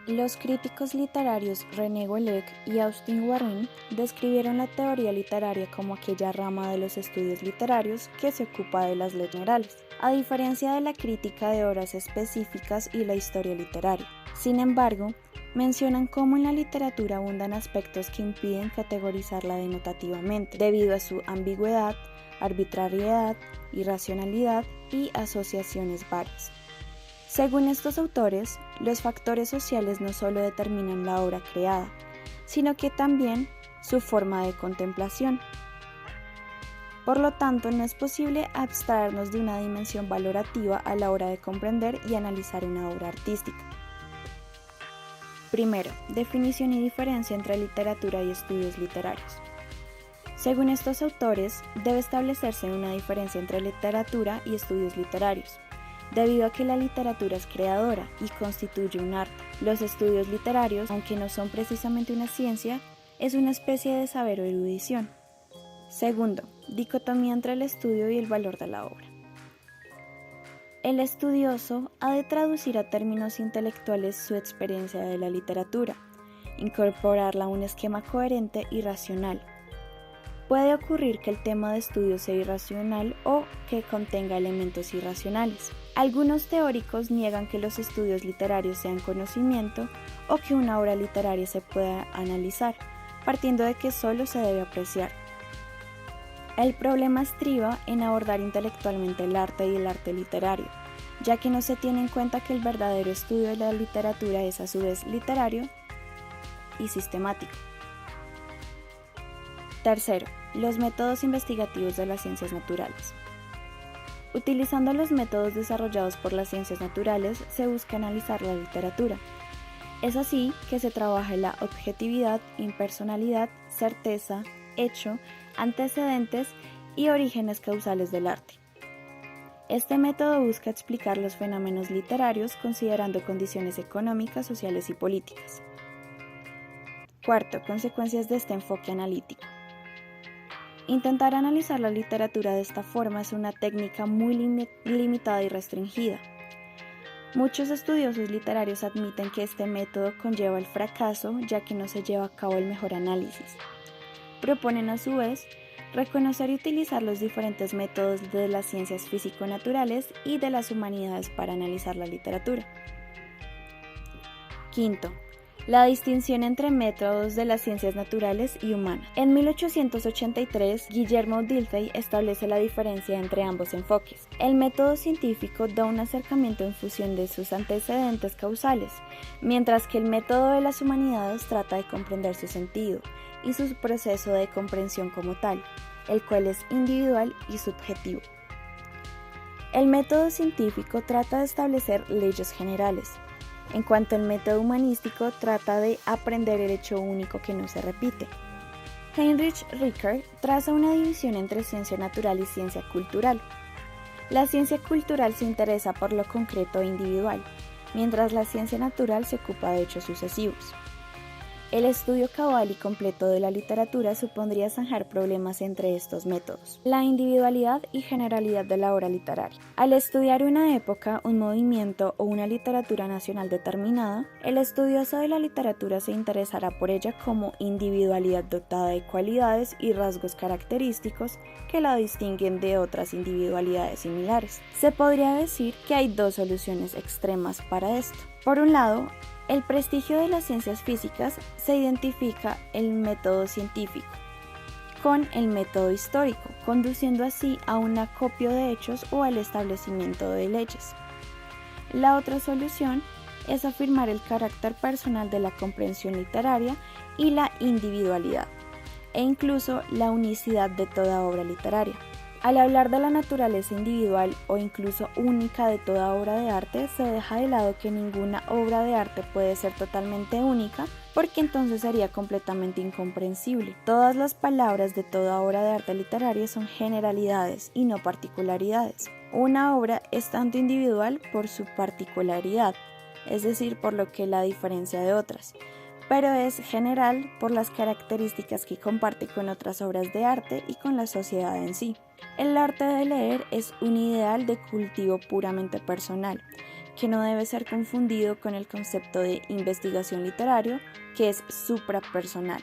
Los críticos literarios René Guélec y Austin Warren describieron la teoría literaria como aquella rama de los estudios literarios que se ocupa de las leyes generales, a diferencia de la crítica de obras específicas y la historia literaria. Sin embargo, mencionan cómo en la literatura abundan aspectos que impiden categorizarla denotativamente, debido a su ambigüedad, arbitrariedad, irracionalidad y asociaciones varias. Según estos autores, los factores sociales no solo determinan la obra creada, sino que también su forma de contemplación. Por lo tanto, no es posible abstraernos de una dimensión valorativa a la hora de comprender y analizar una obra artística. Primero, definición y diferencia entre literatura y estudios literarios. Según estos autores, debe establecerse una diferencia entre literatura y estudios literarios, debido a que la literatura es creadora y constituye un arte. Los estudios literarios, aunque no son precisamente una ciencia, es una especie de saber o erudición. Segundo, dicotomía entre el estudio y el valor de la obra. El estudioso ha de traducir a términos intelectuales su experiencia de la literatura, incorporarla a un esquema coherente y racional. Puede ocurrir que el tema de estudio sea irracional o que contenga elementos irracionales. Algunos teóricos niegan que los estudios literarios sean conocimiento o que una obra literaria se pueda analizar, partiendo de que solo se debe apreciar. El problema estriba en abordar intelectualmente el arte y el arte literario, ya que no se tiene en cuenta que el verdadero estudio de la literatura es a su vez literario y sistemático. Tercero, los métodos investigativos de las ciencias naturales. Utilizando los métodos desarrollados por las ciencias naturales, se busca analizar la literatura. Es así que se trabaja la objetividad, impersonalidad, certeza, hecho, antecedentes y orígenes causales del arte. Este método busca explicar los fenómenos literarios considerando condiciones económicas, sociales y políticas. Cuarto, consecuencias de este enfoque analítico. Intentar analizar la literatura de esta forma es una técnica muy limitada y restringida. Muchos estudiosos literarios admiten que este método conlleva el fracaso, ya que no se lleva a cabo el mejor análisis. Proponen a su vez reconocer y utilizar los diferentes métodos de las ciencias físico-naturales y de las humanidades para analizar la literatura. Quinto, la distinción entre métodos de las ciencias naturales y humanas. En 1883, Guillermo Dilthey establece la diferencia entre ambos enfoques. El método científico da un acercamiento en función de sus antecedentes causales, mientras que el método de las humanidades trata de comprender su sentido y su proceso de comprensión como tal, el cual es individual y subjetivo. El método científico trata de establecer leyes generales, en cuanto el método humanístico trata de aprender el hecho único que no se repite. Heinrich Ricker traza una división entre ciencia natural y ciencia cultural. La ciencia cultural se interesa por lo concreto e individual, mientras la ciencia natural se ocupa de hechos sucesivos. El estudio cabal y completo de la literatura supondría zanjar problemas entre estos métodos. La individualidad y generalidad de la obra literaria. Al estudiar una época, un movimiento o una literatura nacional determinada, el estudioso de la literatura se interesará por ella como individualidad dotada de cualidades y rasgos característicos que la distinguen de otras individualidades similares. Se podría decir que hay dos soluciones extremas para esto. Por un lado, el prestigio de las ciencias físicas se identifica el método científico con el método histórico, conduciendo así a un acopio de hechos o al establecimiento de leyes. La otra solución es afirmar el carácter personal de la comprensión literaria y la individualidad, e incluso la unicidad de toda obra literaria. Al hablar de la naturaleza individual o incluso única de toda obra de arte, se deja de lado que ninguna obra de arte puede ser totalmente única, porque entonces sería completamente incomprensible. Todas las palabras de toda obra de arte literaria son generalidades y no particularidades. Una obra es tanto individual por su particularidad, es decir, por lo que la diferencia de otras, pero es general por las características que comparte con otras obras de arte y con la sociedad en sí. El arte de leer es un ideal de cultivo puramente personal, que no debe ser confundido con el concepto de investigación literario, que es suprapersonal,